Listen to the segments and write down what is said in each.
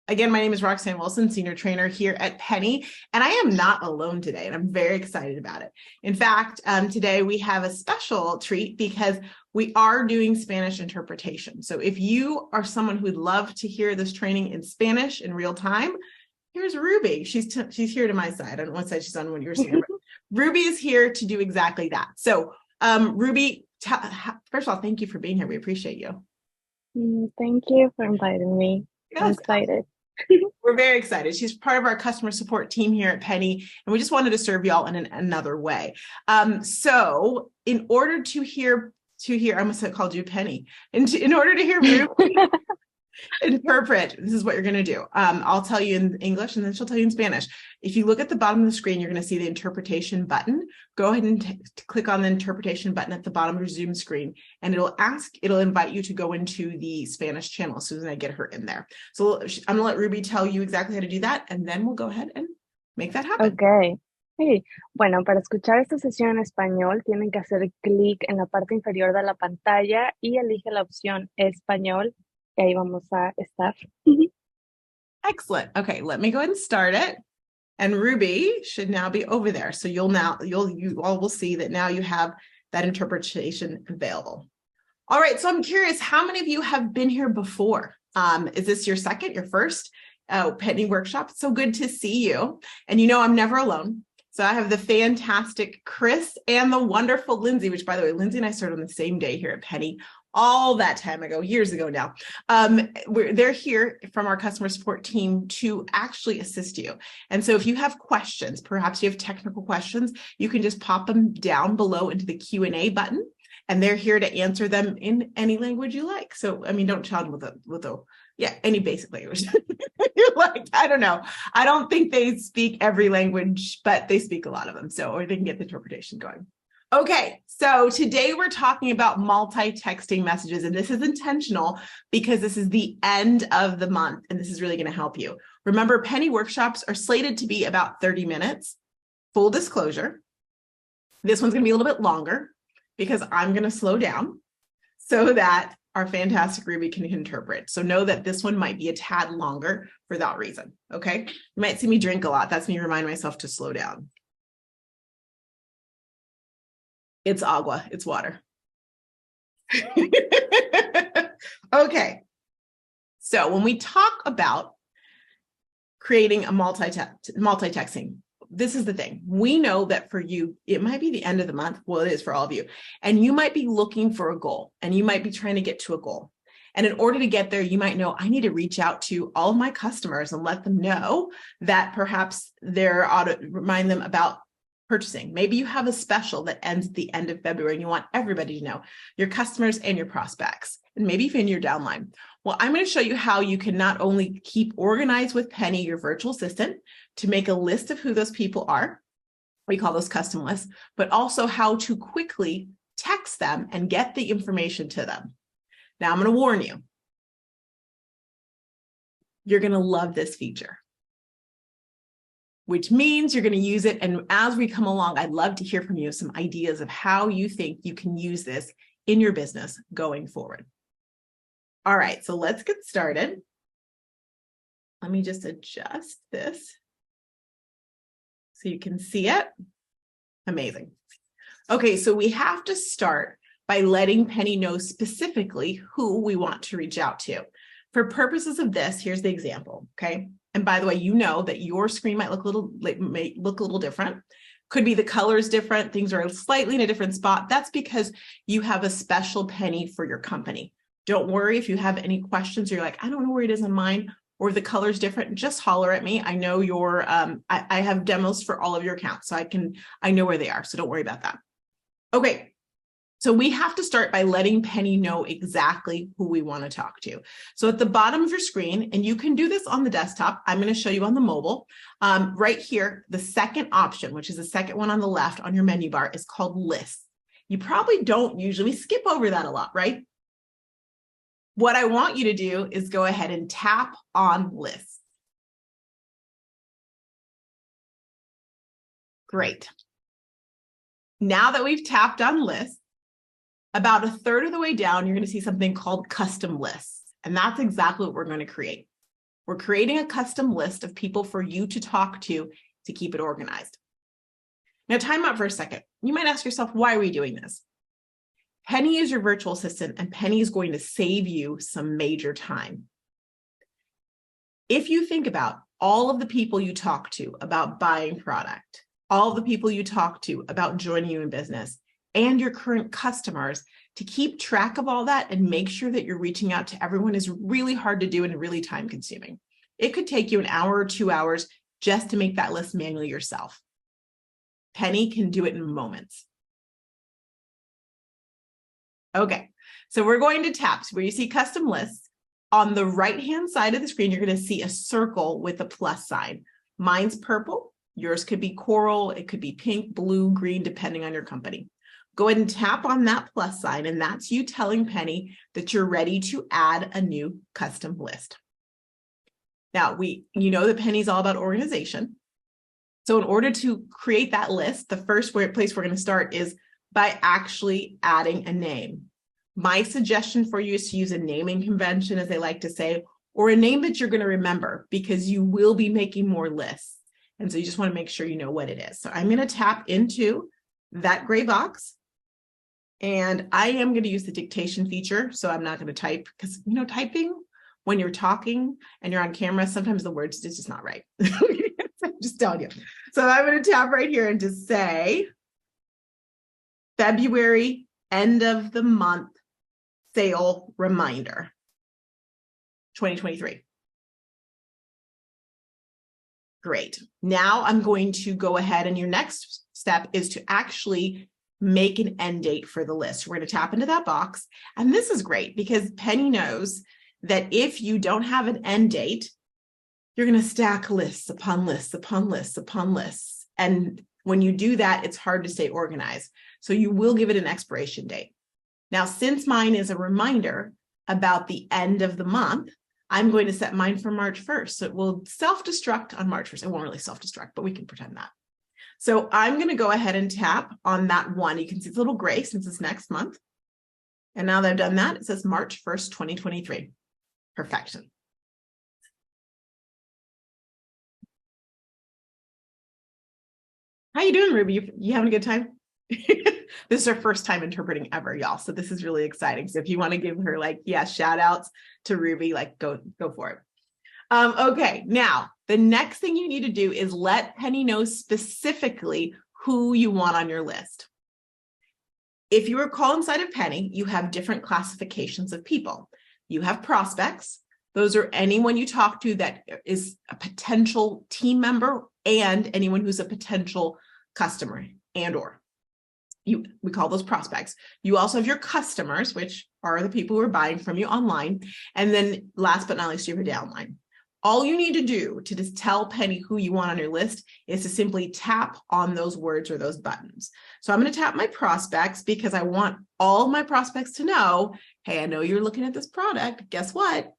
Again, my name is Roxanne Wilson, Senior Trainer here at Penny, and I am not alone today, and I'm very excited about it. In fact, today we have a special treat because we are doing Spanish interpretation. So if you are someone who would love to hear this training in Spanish in real time, here's Ruby. She's here to my side. I don't know what side she's on when you're seeing her. Ruby is here to do exactly that. So Ruby, first of all, thank you for being here. We appreciate you. Thank you for inviting me. Yes. I'm excited. We're very excited. She's part of our customer support team here at Penny, and we just wanted to serve y'all in another way. So in order to hear, I almost called you Penny. In order to hear Ruby interpret, this is what you're going to do. I'll tell you in English, and then she'll tell you in Spanish. If you look at the bottom of the screen, you're going to see the interpretation button. Go ahead and click on the interpretation button at the bottom of your Zoom screen, and it'll invite you to go into the Spanish channel as soon as I get her in there. So I'm going to let Ruby tell you exactly how to do that, and then we'll go ahead and make that happen. Okay. Sí. Bueno, para escuchar esta sesión en español, tienen que hacer clic en la parte inferior de la pantalla y elige la opción Español. Y ahí vamos a estar. Excellent. Okay, let me go ahead and start it. And Ruby should now be over there. So you all will see that now you have that interpretation available. All right, so I'm curious, how many of you have been here before? Is this your second, your first Penny workshop? It's so good to see you. And you know I'm never alone. So I have the fantastic Chris and the wonderful Lindsay, which by the way, Lindsay and I started on the same day here at Penny all that time ago, years ago now. They're here from our customer support team to actually assist you. And so if you have questions, perhaps you have technical questions, you can just pop them down below into the Q&A button, and they're here to answer them in any language you like. So, I mean, don't challenge any basic language. You're like, I don't know. I don't think they speak every language, but they speak a lot of them. Or they can get the interpretation going. Okay, so today we're talking about multi-texting messages, and this is intentional because this is the end of the month, and this is really going to help you. Remember, Penny workshops are slated to be about 30 minutes. Full disclosure, this one's going to be a little bit longer because I'm going to slow down so that our fantastic Ruby can interpret. So know that this one might be a tad longer for that reason, okay? You might see me drink a lot. That's me remind myself to slow down. It's agua, it's water. Okay, so when we talk about creating a multitasking, this is the thing. We know that for you, it might be the end of the month. Well, it is for all of you. And you might be looking for a goal, and you might be trying to get to a goal. And in order to get there, you might know, I need to reach out to all of my customers and let them know that perhaps they're ought to remind them about purchasing. Maybe you have a special that ends at the end of February and you want everybody to know, your customers and your prospects, and maybe even your downline. Well, I'm going to show you how you can not only keep organized with Penny, your virtual assistant, to make a list of who those people are. We call those custom lists, but also how to quickly text them and get the information to them. Now, I'm going to warn you. You're going to love this feature, which means you're going to use it. And as we come along, I'd love to hear from you some ideas of how you think you can use this in your business going forward. All right, so let's get started. Let me just adjust this so you can see it. Amazing. Okay, so we have to start by letting Penny know specifically who we want to reach out to. For purposes of this, here's the example, okay? And by the way, you know that your screen might look a little different. Could be the colors different, things are slightly in a different spot. That's because you have a special Penny for your company. Don't worry if you have any questions or you're like, I don't know where it is on mine, or the color's different, just holler at me. I know I have demos for all of your accounts, so I know where they are, so don't worry about that. Okay. So we have to start by letting Penny know exactly who we want to talk to. So at the bottom of your screen, and you can do this on the desktop, I'm going to show you on the mobile, right here, the second option, which is the second one on the left on your menu bar, is called Lists. You probably don't usually skip over that a lot, right? What I want you to do is go ahead and tap on Lists. Great. Now that we've tapped on Lists, about a third of the way down, you're going to see something called custom lists. And that's exactly what we're going to create. We're creating a custom list of people for you to talk to keep it organized. Now, time out for a second. You might ask yourself, why are we doing this? Penny is your virtual assistant, and Penny is going to save you some major time. If you think about all of the people you talk to about buying product, all of the people you talk to about joining you in business, and your current customers, to keep track of all that and make sure that you're reaching out to everyone is really hard to do and really time consuming. It could take you an hour or 2 hours just to make that list manually yourself. Penny can do it in moments. Okay, so we're going to tap where you see custom lists. On the right-hand side of the screen, you're going to see a circle with a plus sign. Mine's purple. Yours could be coral. It could be pink, blue, green, depending on your company. Go ahead and tap on that plus sign, and that's you telling Penny that you're ready to add a new custom list. Now, you know that Penny's all about organization. So in order to create that list, the first place we're going to start is by actually adding a name. My suggestion for you is to use a naming convention, as they like to say, or a name that you're going to remember, because you will be making more lists. And so you just want to make sure you know what it is. So I'm going to tap into that gray box, and I am going to use the dictation feature. So I'm not going to type, because typing when you're talking and you're on camera, sometimes the words is just not right. I'm just telling you. So I'm going to tap right here and just say February, end of the month sale reminder, 2023. Great. Now I'm going to go ahead, and your next step is to actually make an end date for the list. We're going to tap into that box. And this is great because Penny knows that if you don't have an end date, you're going to stack lists upon lists upon lists upon lists. And when you do that, it's hard to stay organized. So you will give it an expiration date. Now, since mine is a reminder about the end of the month, I'm going to set mine for March 1st. So it will self-destruct on March 1st. It won't really self-destruct, but we can pretend that. So I'm going to go ahead and tap on that one. You can see it's a little gray since it's next month. And now that I've done that, it says March 1st, 2023. Perfection. How you doing, Ruby? You having a good time? This is her first time interpreting ever, y'all. So this is really exciting. So if you want to give her shout outs to Ruby, go for it. Okay, now the next thing you need to do is let Penny know specifically who you want on your list. If you recall, inside of Penny, you have different classifications of people. You have prospects. Those are anyone you talk to that is a potential team member and anyone who's a potential customer we call those prospects. You also have your customers, which are the people who are buying from you online. And then last but not least, you have your downline. All you need to do to just tell Penny who you want on your list is to simply tap on those words or those buttons. So I'm going to tap my prospects because I want all my prospects to know, hey, I know you're looking at this product. Guess what?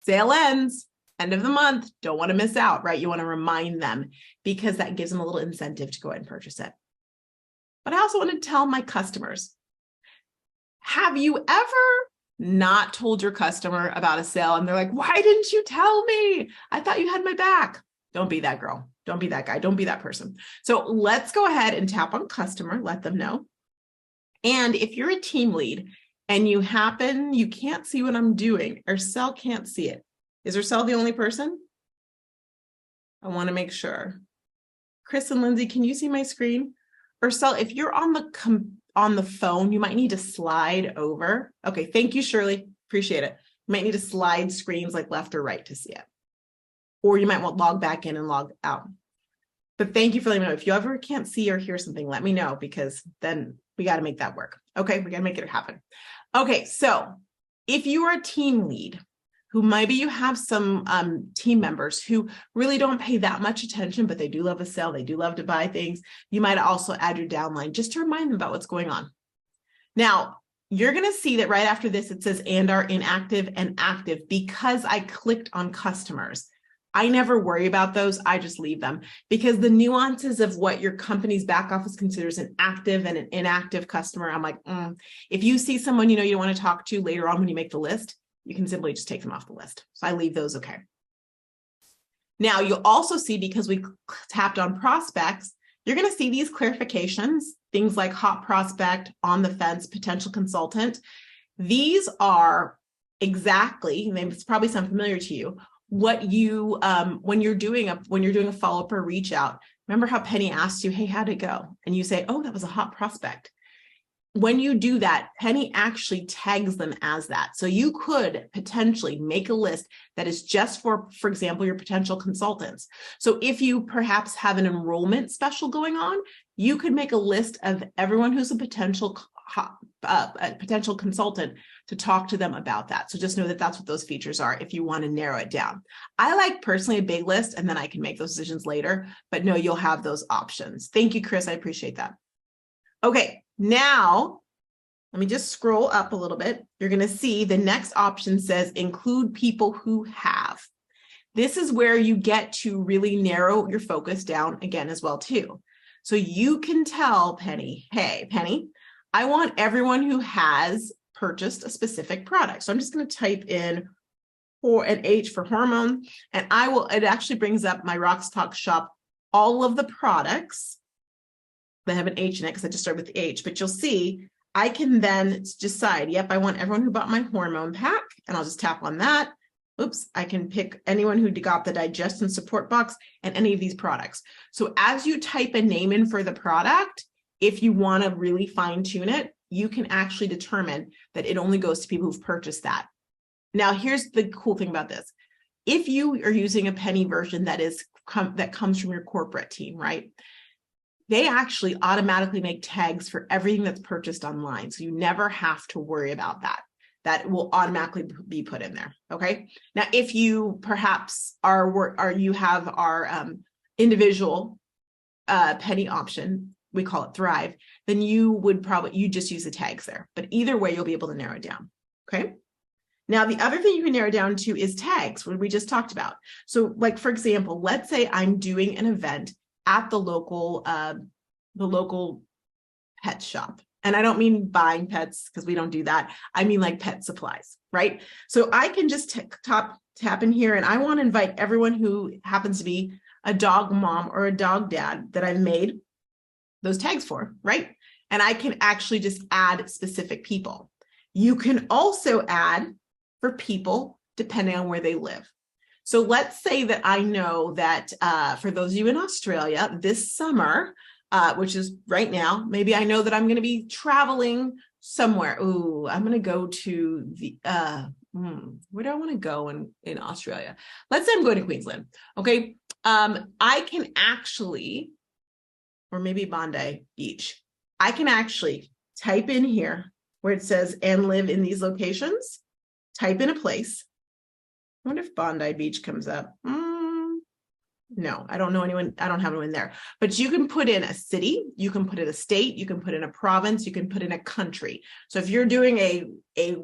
Sale ends, end of the month. Don't want to miss out, right? You want to remind them because that gives them a little incentive to go ahead and purchase it. But I also want to tell my customers, have you ever not told your customer about a sale and they're like, why didn't you tell me? I thought you had my back. Don't be that girl. Don't be that guy. Don't be that person. So let's go ahead and tap on customer, let them know. And if you're a team lead and you can't see what I'm doing, or Cell can't see it. Is Cell the only person? I want to make sure. Chris and Lindsay, can you see my screen? Cell, if you're on the phone, you might need to slide over. Okay, thank you, Shirley. Appreciate it. You might need to slide screens left or right to see it. Or you might want to log back in and log out. But thank you for letting me know. If you ever can't see or hear something, let me know because then we got to make that work. Okay, we got to make it happen. Okay, so if you are a team lead, who maybe you have some team members who really don't pay that much attention, but they do love a sale, they do love to buy things, you might also add your downline just to remind them about what's going on. Now, you're going to see that right after this, it says and are inactive and active because I clicked on customers. I never worry about those. I just leave them because the nuances of what your company's back office considers an active and an inactive customer, I'm like, if you see someone you don't want to talk to later on when you make the list, you can simply just take them off the list. So I leave those okay. Now you'll also see, because we tapped on prospects, you're going to see these clarifications, things like hot prospect, on the fence, potential consultant. These are exactly, maybe it's probably sound familiar to you, what you when you're doing a follow-up or reach out. Remember how Penny asked you, hey, how'd it go? And you say, oh, that was a hot prospect. When you do that, Penny actually tags them as that. So you could potentially make a list that is just for example, your potential consultants. So if you perhaps have an enrollment special going on, you could make a list of everyone who's a potential consultant to talk to them about that. So just know that that's what those features are if you want to narrow it down. I like personally a big list, and then I can make those decisions later, but no, you'll have those options. Thank you, Chris. I appreciate that. Okay. Now, let me just scroll up a little bit. You're going to see the next option says include people who have. This is where you get to really narrow your focus down again as well too. So you can tell Penny, hey, Penny, I want everyone who has purchased a specific product. So I'm just going to type in an H for hormone, and it actually brings up my Rox Talk shop, all of the products that have an H in it, because I just started with the H, but you'll see I can then decide, yep, I want everyone who bought my hormone pack, and I'll just tap on that. Oops, I can pick anyone who got the digest and support box and any of these products. So as you type a name in for the product, if you want to really fine tune it, you can actually determine that it only goes to people who've purchased that. Now, here's the cool thing about this. If you are using a Penny version that comes from your corporate team, right? They actually automatically make tags for everything that's purchased online. So you never have to worry about that. That will automatically be put in there. Okay. Now, if you perhaps you have our individual Penny option, we call it Thrive, then you just use the tags there. But either way, you'll be able to narrow it down. Okay. Now, the other thing you can narrow down to is tags, what we just talked about. So like, for example, let's say I'm doing an event at the local pet shop. And I don't mean buying pets, because we don't do that. I mean like pet supplies, right? So I can just tap in here, and I want to invite everyone who happens to be a dog mom or a dog dad that I've made those tags for, right? And I can actually just add specific people. You can also add for people depending on where they live. So let's say that I know that for those of you in Australia this summer, which is right now, maybe I know that I'm going to be traveling somewhere. Ooh, I'm going to go to the, where do I want to go in Australia? Let's say I'm going to Queensland. Okay. I can actually, or maybe Bondi Beach, I can actually type in here where it says and live in these locations, type in a place. I wonder if Bondi Beach comes up. No, I don't know anyone. I don't have anyone there. But you can put in a city, you can put in a state, you can put in a province, you can put in a country. So if you're doing a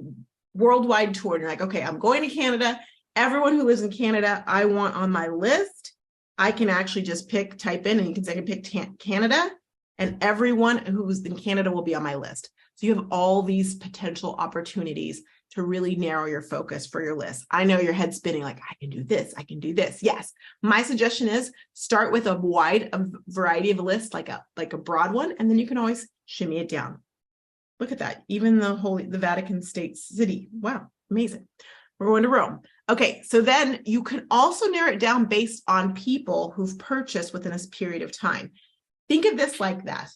worldwide tour and you're like, okay, I'm going to Canada, everyone who lives in Canada, I want on my list, I can actually just type in, and you can say I can pick Canada, and everyone who's in Canada will be on my list. So you have all these potential opportunities to really narrow your focus for your list. I know your head's spinning like, I can do this, I can do this. Yes, my suggestion is start with a variety of lists, like a broad one, and then you can always shimmy it down. Look at that, even the Vatican State City. Wow, amazing. We're going to Rome. Okay, so then you can also narrow it down based on people who've purchased within this period of time. Think of this like that.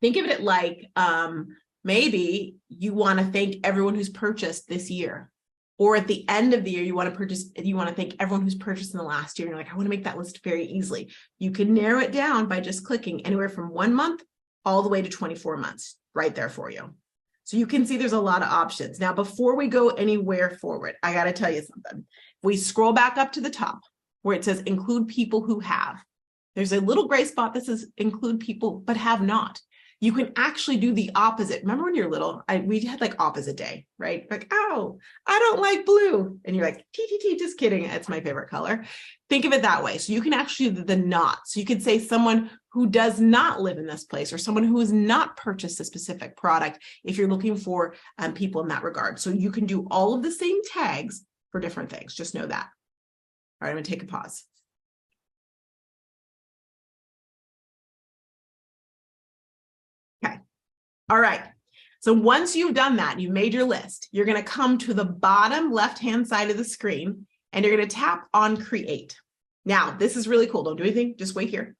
Think of it like, maybe you want to thank everyone who's purchased this year, or at the end of the year, you want to thank everyone who's purchased in the last year. And you're like, I want to make that list very easily. You can narrow it down by just clicking anywhere from 1 month all the way to 24 months right there for you. So you can see there's a lot of options. Now, before we go anywhere forward, I got to tell you something. If we scroll back up to the top where it says include people who have, there's a little gray spot that says include people but have not. You can actually do the opposite. Remember when you're little, we had like opposite day, right? Like, oh, I don't like blue. And you're like, just kidding. It's my favorite color. Think of it that way. So you can actually do the not. So you could say someone who does not live in this place, or someone who has not purchased a specific product if you're looking for people in that regard. So you can do all of the same tags for different things. Just know that. All right, I'm going to take a pause. All right. So once you've done that, you've made your list, you're going to come to the bottom left-hand side of the screen and you're going to tap on create. Now, this is really cool. Don't do anything. Just wait here.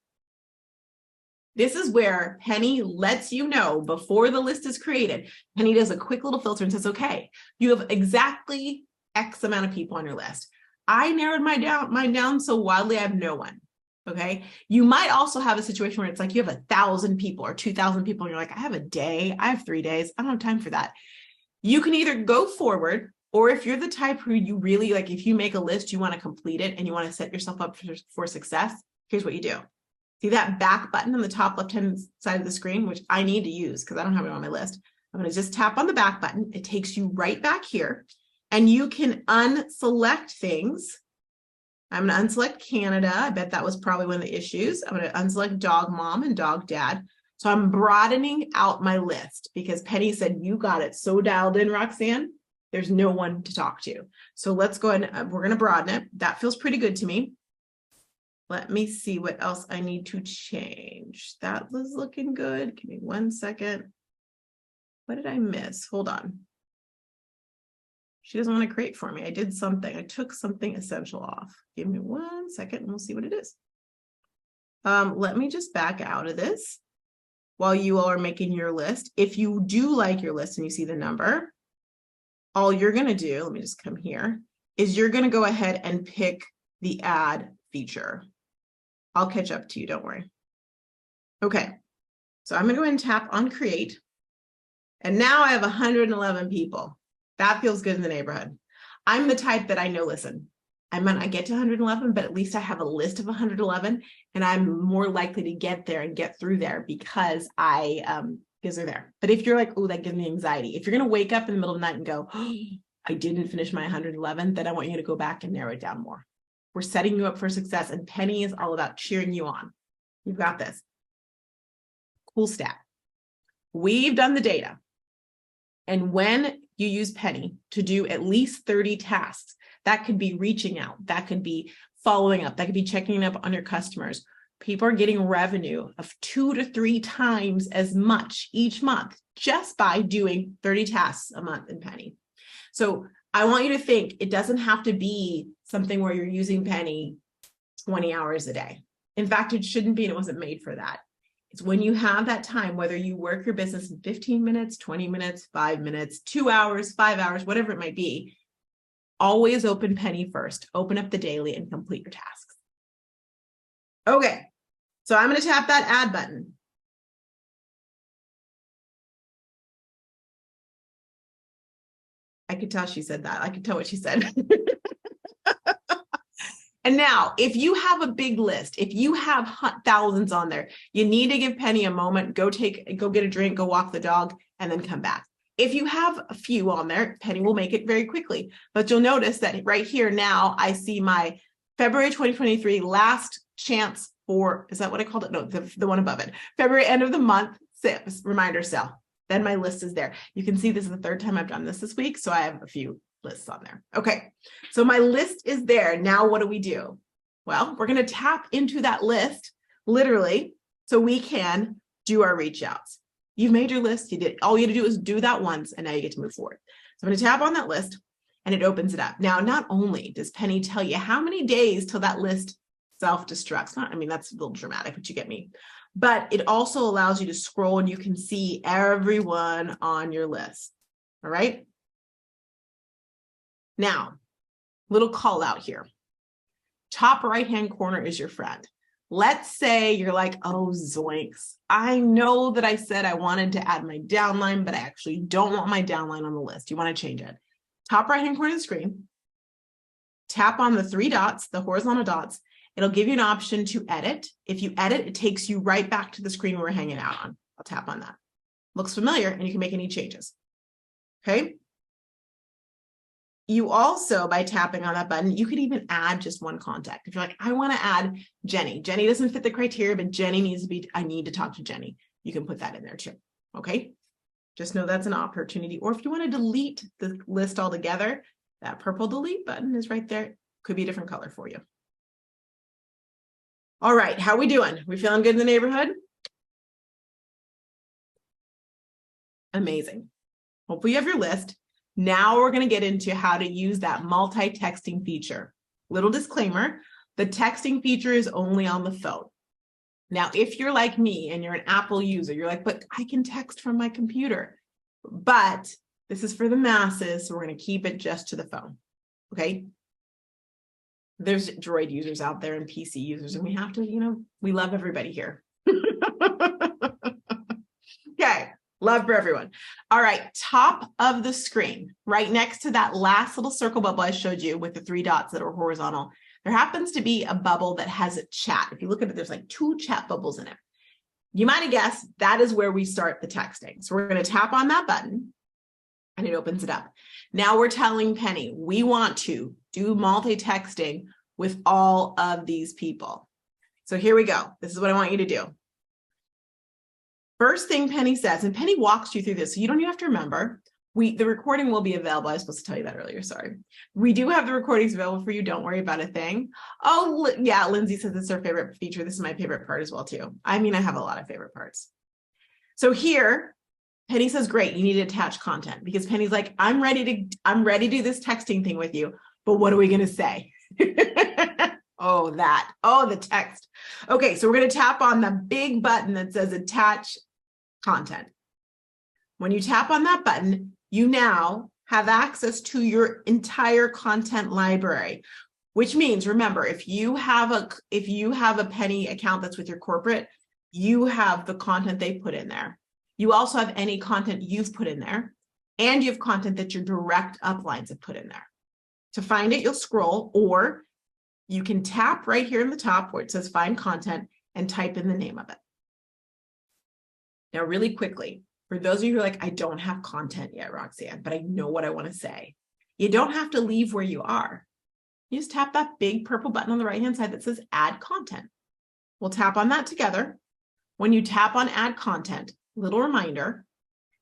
This is where Penny lets you know before the list is created. Penny does a quick little filter and says, okay, you have exactly X amount of people on your list. I narrowed mine down so wildly I have no one. Okay. You might also have a situation where it's like you have 1,000 people or 2,000 people and you're like, I have a day, I have 3 days. I don't have time for that. You can either go forward, or if you're the type who you really like, if you make a list, you want to complete it and you want to set yourself up for success, here's what you do. See that back button on the top left-hand side of the screen, which I need to use because I don't have it on my list. I'm going to just tap on the back button. It takes you right back here and you can unselect things. I'm going to unselect Canada. I bet that was probably one of the issues. I'm going to unselect dog mom and dog dad. So I'm broadening out my list because Penny said, you got it so dialed in, Roxanne. There's no one to talk to. So let's go ahead and we're going to broaden it. That feels pretty good to me. Let me see what else I need to change. That was looking good. Give me 1 second. What did I miss? Hold on. She doesn't want to create for me. I did something. I took something essential off. Give me 1 second and we'll see what it is. Let me just back out of this while you all are making your list. If you do like your list and you see the number, all you're going to do, let me just come here, is you're going to go ahead and pick the add feature. I'll catch up to you, don't worry. Okay, so I'm going to go ahead and tap on create. And now I have 111 people. That feels good in the neighborhood. I'm the type that I know, listen, I might not get to 111, but at least I have a list of 111 and I'm more likely to get there and get through there because because they're there. But if you're like, oh, that gives me anxiety. If you're going to wake up in the middle of the night and go, oh, I didn't finish my 111, then I want you to go back and narrow it down more. We're setting you up for success and Penny is all about cheering you on. You've got this. Cool stat. We've done the data. And when you use Penny to do at least 30 tasks, that could be reaching out, that could be following up, that could be checking up on your customers. People are getting revenue of 2 to 3 times as much each month just by doing 30 tasks a month in Penny. So I want you to think it doesn't have to be something where you're using Penny 20 hours a day. In fact, it shouldn't be, and it wasn't made for that. It's when you have that time, whether you work your business in 15 minutes, 20 minutes, 5 minutes, 2 hours, 5 hours, whatever it might be, always open Penny first, open up the daily and complete your tasks. Okay, so I'm going to tap that add button. I could tell she said that. I could tell what she said. And now, if you have a big list, if you have thousands on there, you need to give Penny a moment, go get a drink, go walk the dog, and then come back. If you have a few on there, Penny will make it very quickly. But you'll notice that right here now, I see my February 2023 last chance for, is that what I called it? No, the one above it. February end of the month reminder sale. Then my list is there. You can see this is the 3rd time I've done this week, so I have a few lists on there. Okay, so my list is there. Now what do? Well, we're going to tap into that list, literally, so we can do our reach outs. You've made your list. You did. All you have to do is do that once, and now you get to move forward. So I'm going to tap on that list, and it opens it up. Now, not only does Penny tell you how many days till that list self-destructs, I mean, that's a little dramatic, but you get me. But it also allows you to scroll, and you can see everyone on your list. All right. Now, little call out here. Top right-hand corner is your friend. Let's say you're like, oh, zoinks. I know that I said I wanted to add my downline, but I actually don't want my downline on the list. You want to change it. Top right-hand corner of the screen, tap on the 3 dots, the horizontal dots. It'll give you an option to edit. If you edit, it takes you right back to the screen we're hanging out on. I'll tap on that. Looks familiar, and you can make any changes. Okay. You also, by tapping on that button, you could even add just one contact. If you're like, I want to add Jenny. Jenny doesn't fit the criteria, but Jenny needs to be, I need to talk to Jenny. You can put that in there too. Okay. Just know that's an opportunity. Or if you want to delete the list altogether, that purple delete button is right there. Could be a different color for you. All right. How we doing? We feeling good in the neighborhood? Amazing. Hopefully you have your list. Now we're going to get into how to use that multi-texting feature. Little disclaimer, the texting feature is only on the phone. Now, if you're like me and you're an Apple user, you're like, but I can text from my computer. But this is for the masses, so we're going to keep it just to the phone. Okay. There's Droid users out there and PC users, and we have to, we love everybody here. Okay. Love for everyone. All right. Top of the screen, right next to that last little circle bubble I showed you with the 3 dots that are horizontal, there happens to be a bubble that has a chat. If you look at it, there's like 2 chat bubbles in it. You might have guessed that is where we start the texting. So we're going to tap on that button and it opens it up. Now we're telling Penny, we want to do multi-texting with all of these people. So here we go. This is what I want you to do. First thing Penny says, and Penny walks you through this, so you don't even have to remember. The recording will be available. I was supposed to tell you that earlier. Sorry. We do have the recordings available for you. Don't worry about a thing. Oh, yeah. Lindsay says it's her favorite feature. This is my favorite part as well, too. I mean, I have a lot of favorite parts. So here, Penny says, great, you need to attach content, because Penny's like, I'm ready to do this texting thing with you, but what are we going to say? Oh, the text. Okay, so we're going to tap on the big button that says attach content. When you tap on that button, you now have access to your entire content library, which means, remember, if you have a Penny account that's with your corporate, you have the content they put in there. You also have any content you've put in there, and you have content that your direct uplines have put in there. To find it, you'll scroll, or you can tap right here in the top where it says find content and type in the name of it. Now, really quickly, for those of you who are like, I don't have content yet, Roxanne, but I know what I want to say. You don't have to leave where you are. You just tap that big purple button on the right-hand side that says add content. We'll tap on that together. When you tap on add content, little reminder,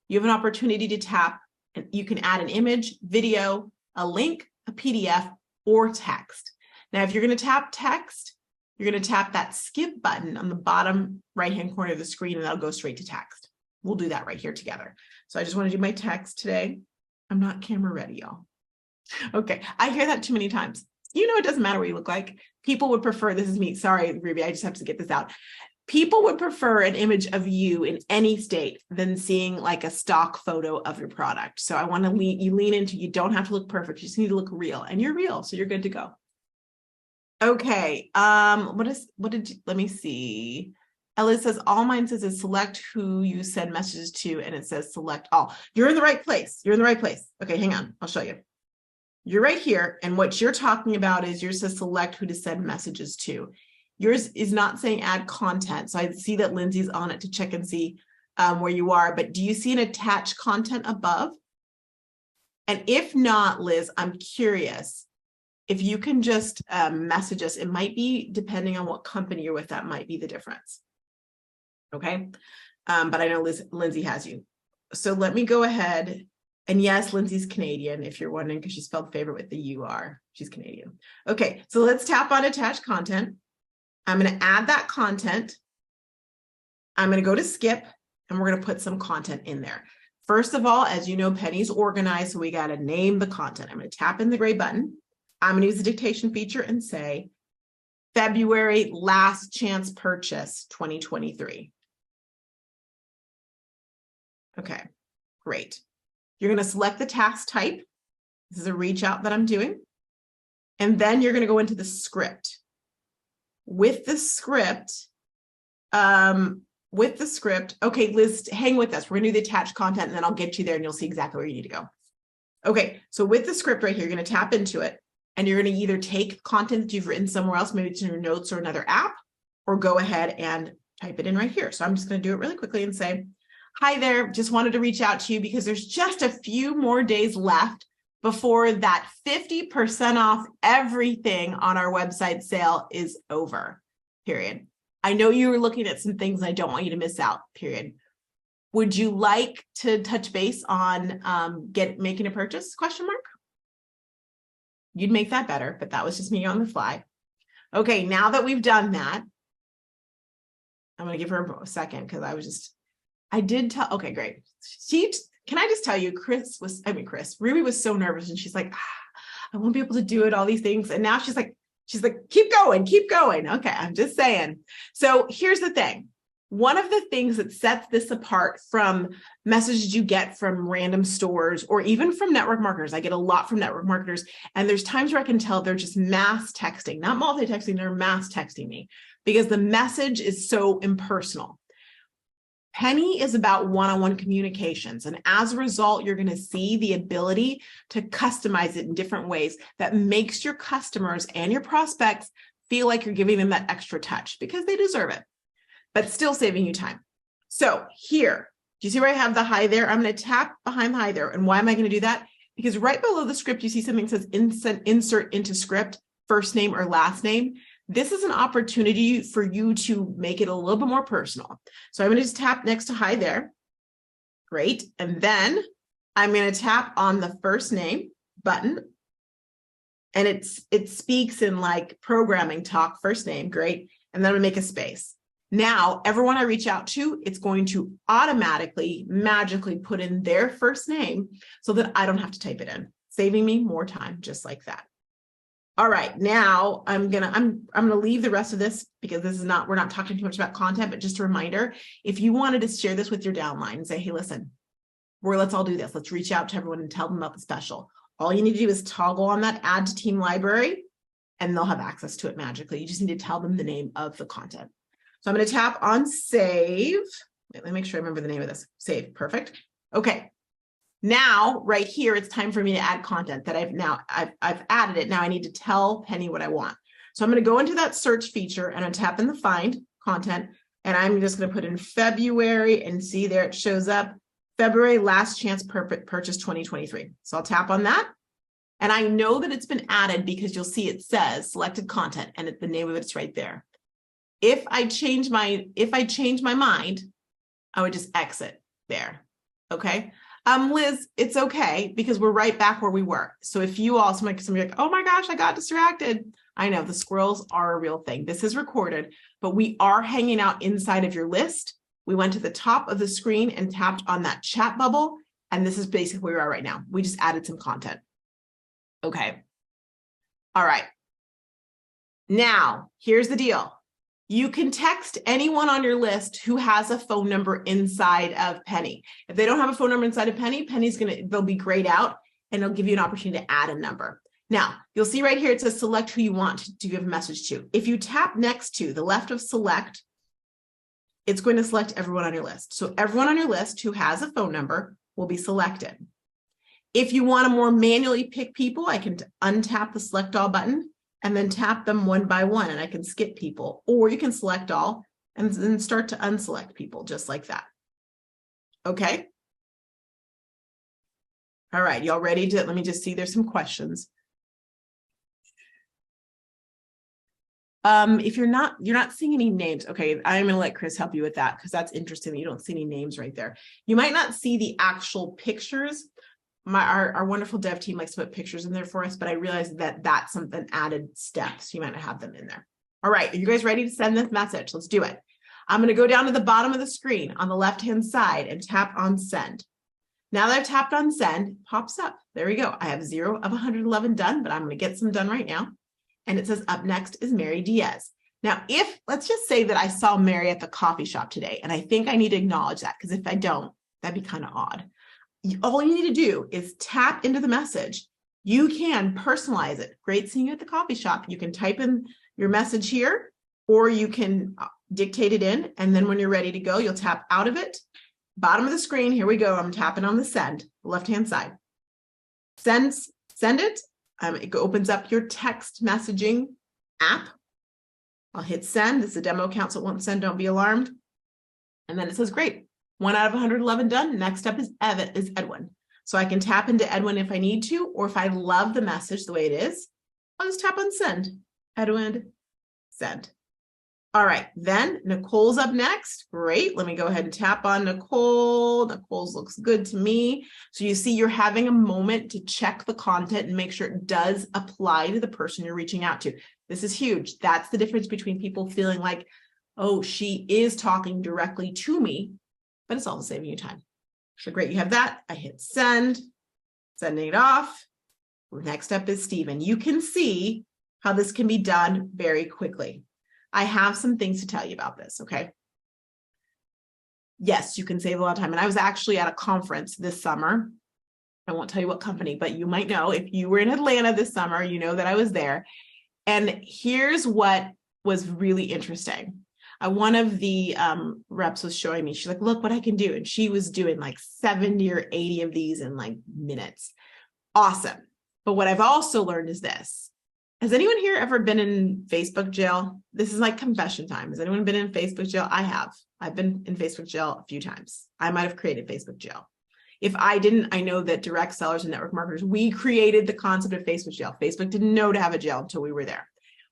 you have an opportunity to tap, and you can add an image, video, a link, a PDF, or text. Now, if you're going to tap text, you're going to tap that skip button on the bottom right-hand corner of the screen, and that'll go straight to text. We'll do that right here together. So I just want to do my text today. I'm not camera ready, y'all. Okay, I hear that too many times. It doesn't matter what you look like. People would prefer, this is me, sorry, Ruby, I just have to get this out. People would prefer an image of you in any state than seeing like a stock photo of your product. So I want to lean into, you don't have to look perfect. You just need to look real, and you're real. So you're good to go. Okay. Let me see. Ellie says, all mine says is select who you send messages to. And it says select all. You're in the right place. You're in the right place. Okay. Hang on. I'll show you. You're right here. And what you're talking about is yours says select who to send messages to. Yours is not saying add content. So I see that Lindsay's on it to check and see where you are, but do you see an attached content above? And if not, Liz, I'm curious if you can just message us. It might be, depending on what company you're with, that might be the difference. Okay. But I know Lindsay has you. So let me go ahead. And yes, Lindsay's Canadian, if you're wondering, because she spelled favorite with the UR. She's Canadian. Okay. So let's tap on attach content. I'm going to add that content. I'm going to go to skip, and we're going to put some content in there. First of all, as you know, Penny's organized, so we got to name the content. I'm going to tap in the gray button. I'm going to use the dictation feature and say, February last chance purchase 2023. Okay, great. You're going to select the task type. This is a reach out that I'm doing. And then you're going to go into the script. With the script, okay, Liz, hang with us. We're going to do the attached content, and then I'll get you there and you'll see exactly where you need to go. Okay, so with the script right here, you're going to tap into it, and you're going to either take content that you've written somewhere else, maybe it's in your notes or another app, or go ahead and type it in right here. So I'm just going to do it really quickly and say, hi there, just wanted to reach out to you because there's just a few more days left before that 50% off everything on our website sale is over, period. I know you were looking at some things I don't want you to miss out, period. Would you like to touch base on making a purchase, question mark? You'd make that better, but that was just me on the fly. Okay, now that we've done that, I'm gonna give her a second because I did tell, okay, great. Can I just tell you, Ruby was so nervous and she's like, I won't be able to do it, all these things. And now she's like, keep going, keep going. Okay, I'm just saying. So here's the thing. One of the things that sets this apart from messages you get from random stores or even from network marketers, I get a lot from network marketers, and there's times where I can tell they're just mass texting, not multi-texting, they're mass texting me because the message is so impersonal. Penny is about one-on-one communications. And as a result, you're going to see the ability to customize it in different ways that makes your customers and your prospects feel like you're giving them that extra touch because they deserve it, but still saving you time. So here, do you see where I have the hi there? I'm going to tap behind the hi there. And why am I going to do that? Because right below the script, you see something that says insert into script, first name or last name. This is an opportunity for you to make it a little bit more personal. So I'm going to just tap next to hi there. Great. And then I'm going to tap on the first name button. And it speaks in like programming talk, first name. Great. And then I'm going to make a space. Now, everyone I reach out to, it's going to automatically, magically put in their first name so that I don't have to type it in, saving me more time just like that. All right, now I'm gonna leave the rest of this because we're not talking too much about content, but just a reminder, if you wanted to share this with your downline and say, hey, listen, let's all do this. Let's reach out to everyone and tell them about the special. All you need to do is toggle on that add to team library and they'll have access to it magically. You just need to tell them the name of the content. So I'm going to tap on save. Wait, let me make sure I remember the name of this. Save, perfect. Okay. Now, right here, it's time for me to add content that I've added it. Now I need to tell Penny what I want. So I'm going to go into that search feature and I'm tap in the find content. And I'm just going to put in February and see there it shows up. February last chance purchase 2023. So I'll tap on that. And I know that it's been added because you'll see it says selected content and the name of it's right there. If I change my mind, I would just exit there. Okay. Liz, it's okay because we're right back where we were. So if you also make somebody like, oh my gosh, I got distracted. I know the squirrels are a real thing. This is recorded, but we are hanging out inside of your list. We went to the top of the screen and tapped on that chat bubble. And this is basically where we are right now. We just added some content. Okay. All right. Now, here's the deal. You can text anyone on your list who has a phone number inside of Penny. If they don't have a phone number inside of Penny, they'll be grayed out and it'll give you an opportunity to add a number. Now, you'll see right here, it says select who you want to give a message to. If you tap next to the left of select, it's going to select everyone on your list. So everyone on your list who has a phone number will be selected. If you want to more manually pick people, I can untap the select all button and then tap them one by one and I can skip people, or you can select all and then start to unselect people just like that. Okay. All right. Y'all ready to, let me just see, there's some questions. If you're not seeing any names. Okay. I'm going to let Chris help you with that because that's interesting that you don't see any names right there. You might not see the actual pictures. Our wonderful dev team likes to put pictures in there for us, but I realized that that's something added steps. You might not have them in there. All right. Are you guys ready to send this message? Let's do it. I'm going to go down to the bottom of the screen on the left-hand side and tap on send. Now that I've tapped on send, pops up. There we go. I have 0 of 111 done, but I'm going to get some done right now. And it says up next is Mary Diaz. Now, let's just say that I saw Mary at the coffee shop today, and I think I need to acknowledge that because if I don't, that'd be kind of odd. All you need to do is tap into the message. You can personalize it. Great seeing you at the coffee shop. You can type in your message here, or you can dictate it in. And then when you're ready to go, you'll tap out of it. Bottom of the screen, here we go. I'm tapping on the send, left-hand side. Send it. It opens up your text messaging app. I'll hit send. This is a demo account, so it won't send. Don't be alarmed. And then it says, great. 1 out of 111 done. Next up is Edwin. So I can tap into Edwin if I need to, or if I love the message the way it is, I'll just tap on send. Edwin, send. All right, then Nicole's up next. Great. Let me go ahead and tap on Nicole. Nicole's looks good to me. So you see you're having a moment to check the content and make sure it does apply to the person you're reaching out to. This is huge. That's the difference between people feeling like, oh, she is talking directly to me, but it's also saving you time. So great, you have that. I hit send, sending it off. Next up is Stephen. You can see how this can be done very quickly. I have some things to tell you about this, okay? Yes, you can save a lot of time. And I was actually at a conference this summer. I won't tell you what company, but you might know if you were in Atlanta this summer, you know that I was there. And here's what was really interesting. One of the reps was showing me, she's like, look what I can do. And she was doing like 70 or 80 of these in like minutes. Awesome. But what I've also learned is this. Has anyone here ever been in Facebook jail? This is like confession time. Has anyone been in Facebook jail? I have. I've been in Facebook jail a few times. I might have created Facebook jail. If I didn't, I know that direct sellers and network marketers, we created the concept of Facebook jail. Facebook didn't know to have a jail until we were there.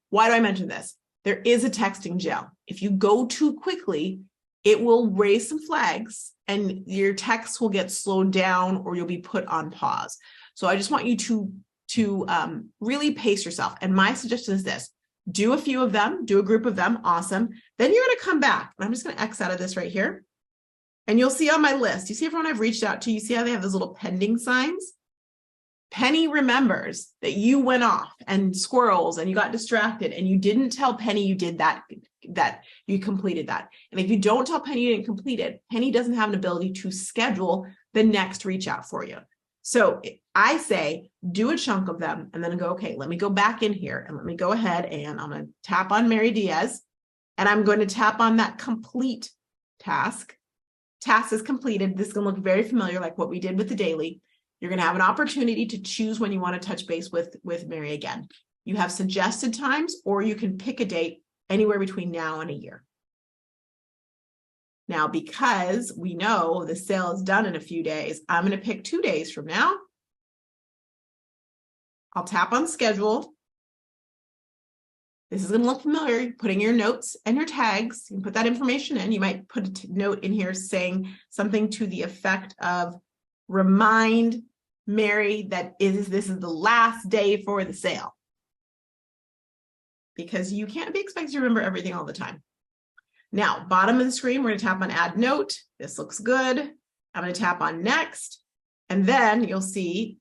Why do I mention this? There is a texting jail. If you go too quickly, it will raise some flags and your text will get slowed down or you'll be put on pause. So I just want you to really pace yourself. And my suggestion is this: do a few of them, do a group of them. Awesome. Then you're going to come back. And I'm just going to X out of this right here. And you'll see on my list, you see everyone I've reached out to, you see how they have those little pending signs? Penny remembers that you went off and squirrels and you got distracted and you didn't tell Penny you did that you completed that. And if you don't tell Penny you didn't complete it, Penny doesn't have an ability to schedule the next reach out for you. So I say, do a chunk of them and then go, okay, let me go back in here and let me go ahead and I'm going to tap on Mary Diaz and I'm going to tap on that complete task. Task is completed. This is going to look very familiar like what we did with the daily. You're going to have an opportunity to choose when you want to touch base with Mary again. You have suggested times, or you can pick a date anywhere between now and a year. Now, because we know the sale is done in a few days, I'm going to pick 2 days from now. I'll tap on schedule. This is going to look familiar. Putting your notes and your tags, you can put that information in. You might put a note in here saying something to the effect of, remind Mary that this is the last day for the sale. Because you can't be expected to remember everything all the time. Now, bottom of the screen, we're going to tap on add note. This looks good. I'm going to tap on next. And then you'll see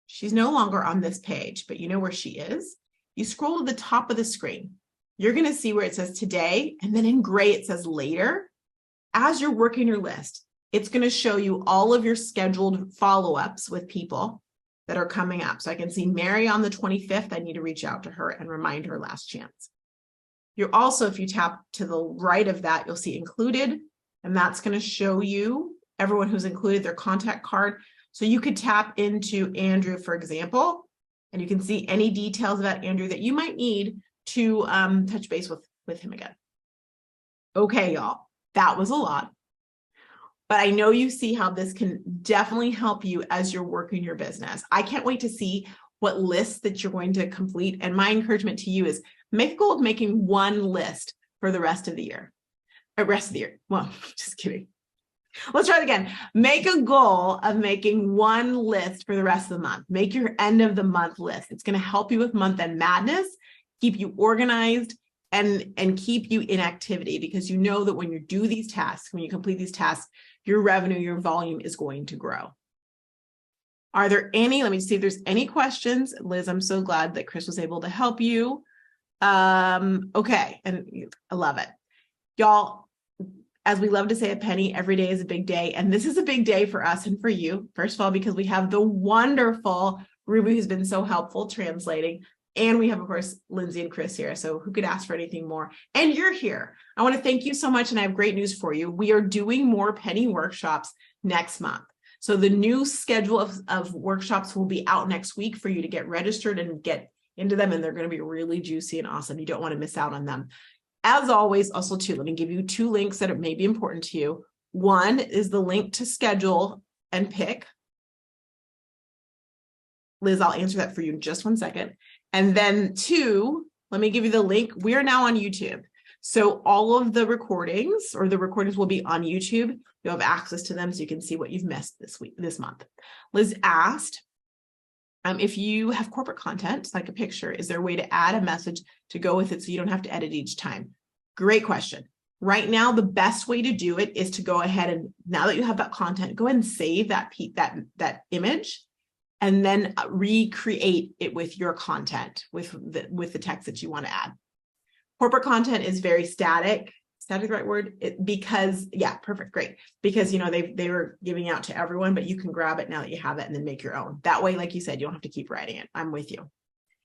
she's no longer on this page, but you know where she is? You scroll to the top of the screen. You're going to see where it says today, and then in gray it says later. As you're working your list, it's going to show you all of your scheduled follow-ups with people that are coming up. So I can see Mary on the 25th. I need to reach out to her and remind her last chance. You're also, if you tap to the right of that, you'll see included, and that's going to show you everyone who's included, their contact card. So you could tap into Andrew, for example, and you can see any details about Andrew that you might need to touch base with him again. Okay, y'all, that was a lot. But I know you see how this can definitely help you as you're working your business. I can't wait to see what lists that you're going to complete. And my encouragement to you is make a goal of making one list for the rest of the year. Well, just kidding. Let's try it again. Make a goal of making one list for the rest of the month. Make your end of the month list. It's going to help you with month-end madness, keep you organized, and keep you in activity, because you know that when you do these tasks, when you complete these tasks, your revenue, your volume is going to grow. Are there any, let me see if there's any questions. Liz, I'm so glad that Chris was able to help you. Okay, and I love it. Y'all, as we love to say at Penny, every day is a big day. And this is a big day for us and for you. First of all, because we have the wonderful Ruby, who's been so helpful translating. And we have, of course, Lindsay and Chris here. So who could ask for anything more? And you're here. I want to thank you so much. And I have great news for you. We are doing more Penny workshops next month. So the new schedule of workshops will be out next week for you to get registered and get into them. And they're going to be really juicy and awesome. You don't want to miss out on them. As always, also too, let me give you 2 links that may be important to you. One is the link to schedule and pick. Liz, I'll answer that for you in just 1 second. And then 2, let me give you the link. We are now on YouTube. So all of the recordings, or the recordings, will be on YouTube. You'll have access to them so you can see what you've missed this month. Liz asked, if you have corporate content, like a picture, is there a way to add a message to go with it so you don't have to edit each time? Great question. Right now, the best way to do it is to go ahead and, now that you have that content, go ahead and save that image and then recreate it with your content, with the text that you want to add. Corporate content is very static. Static, the right word? Because, yeah, perfect, great. Because, they were giving out to everyone, but you can grab it now that you have it and then make your own. That way, like you said, you don't have to keep writing it. I'm with you.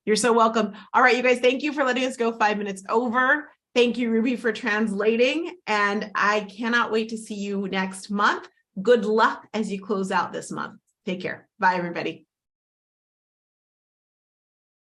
You're so welcome. All right, you guys, thank you for letting us go 5 minutes over. Thank you, Ruby, for translating. And I cannot wait to see you next month. Good luck as you close out this month. Take care. Bye, everybody.